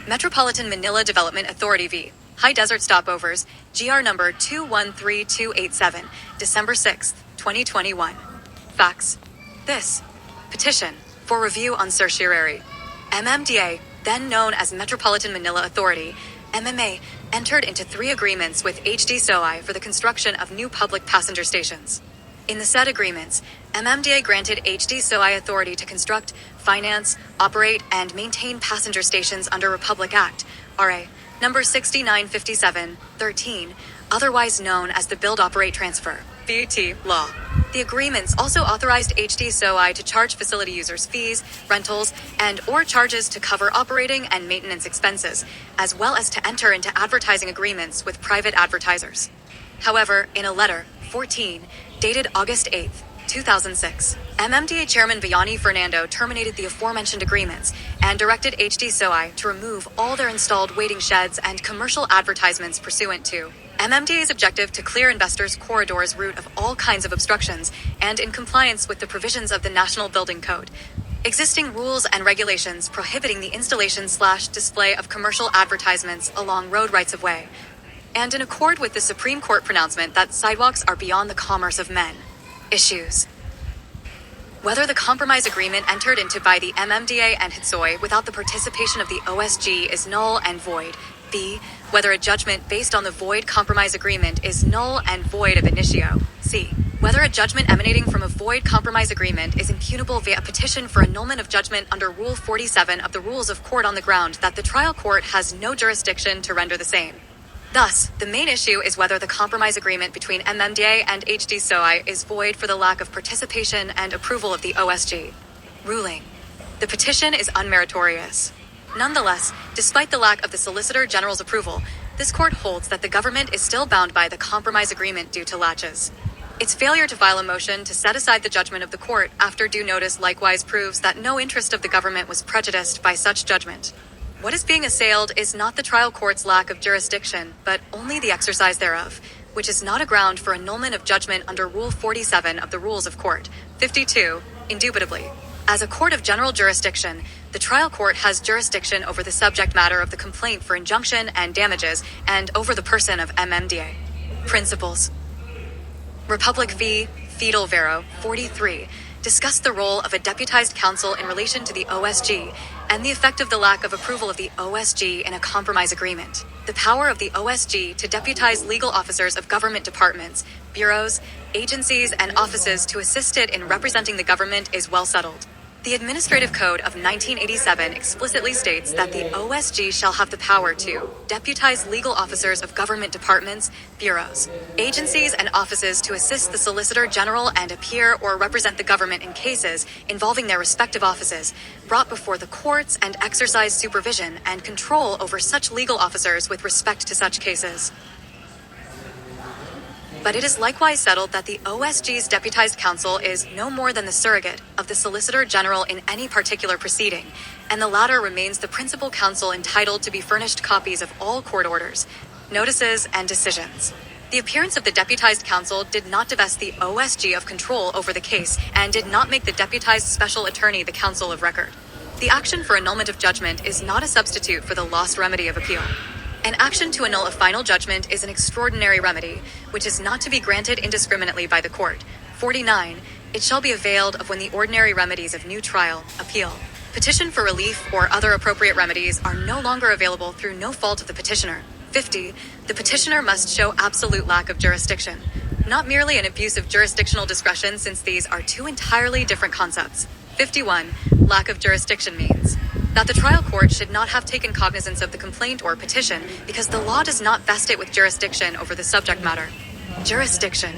Metropolitan Manila Development Authority v. High Desert Stopovers, GR number 213287, December 6, 2021. Facts. This petition for review on certiorari. MMDA, then known as Metropolitan Manila Authority, MMA, entered into 3 agreements with HD SOI for the construction of new public passenger stations. In the said agreements, MMDA granted HD SOI authority to construct, finance, operate, and maintain passenger stations under Republic Act, RA, number 6957-13, otherwise known as the Build Operate Transfer, BOT, law. The agreements also authorized HD SOI to charge facility users fees, rentals, and or charges to cover operating and maintenance expenses, as well as to enter into advertising agreements with private advertisers. However, in a letter, 14, dated August 8, 2006, MMDA Chairman Bayani Fernando terminated the aforementioned agreements and directed HD SOI to remove all their installed waiting sheds and commercial advertisements pursuant to MMDA's objective to clear investors' corridors route of all kinds of obstructions and in compliance with the provisions of the National Building Code, existing rules and regulations prohibiting the installation/display of commercial advertisements along road rights-of-way, and in accord with the Supreme Court pronouncement that sidewalks are beyond the commerce of men. Issues. Whether the compromise agreement entered into by the MMDA and HTSOI without the participation of the OSG is null and void. B. Whether a judgment based on the void compromise agreement is null and void ab initio. C. Whether a judgment emanating from a void compromise agreement is impugnable via a petition for annulment of judgment under Rule 47 of the Rules of Court on the ground that the trial court has no jurisdiction to render the same. Thus, the main issue is whether the compromise agreement between MMDA and HD SOI is void for the lack of participation and approval of the OSG. Ruling. The petition is unmeritorious. Nonetheless, despite the lack of the Solicitor General's approval, this court holds that the government is still bound by the compromise agreement due to laches. Its failure to file a motion to set aside the judgment of the court after due notice likewise proves that no interest of the government was prejudiced by such judgment. What is being assailed is not the trial court's lack of jurisdiction, but only the exercise thereof, which is not a ground for annulment of judgment under Rule 47 of the Rules of Court, 52, indubitably. As a court of general jurisdiction, the trial court has jurisdiction over the subject matter of the complaint for injunction and damages and over the person of MMDA. Principles. Republic v. Fidel Vero, 43, discussed the role of a deputized counsel in relation to the OSG and the effect of the lack of approval of the OSG in a compromise agreement. The power of the OSG to deputize legal officers of government departments, bureaus, agencies, and offices to assist it in representing the government is well settled. The Administrative Code of 1987 explicitly states that the OSG shall have the power to deputize legal officers of government departments, bureaus, agencies, and offices to assist the Solicitor General and appear or represent the government in cases involving their respective offices, brought before the courts, and exercise supervision and control over such legal officers with respect to such cases. But it is likewise settled that the OSG's deputized counsel is no more than the surrogate of the Solicitor General in any particular proceeding, and the latter remains the principal counsel entitled to be furnished copies of all court orders, notices, and decisions. The appearance of the deputized counsel did not divest the OSG of control over the case and did not make the deputized special attorney the counsel of record. The action for annulment of judgment is not a substitute for the lost remedy of appeal. An action to annul a final judgment is an extraordinary remedy, which is not to be granted indiscriminately by the court. 49. It shall be availed of when the ordinary remedies of new trial, appeal, petition for relief, or other appropriate remedies are no longer available through no fault of the petitioner. 50. The petitioner must show absolute lack of jurisdiction, not merely an abuse of jurisdictional discretion, since these are two entirely different concepts. 51. Lack of jurisdiction means that the trial court should not have taken cognizance of the complaint or petition because the law does not vest it with jurisdiction over the subject matter. Jurisdiction.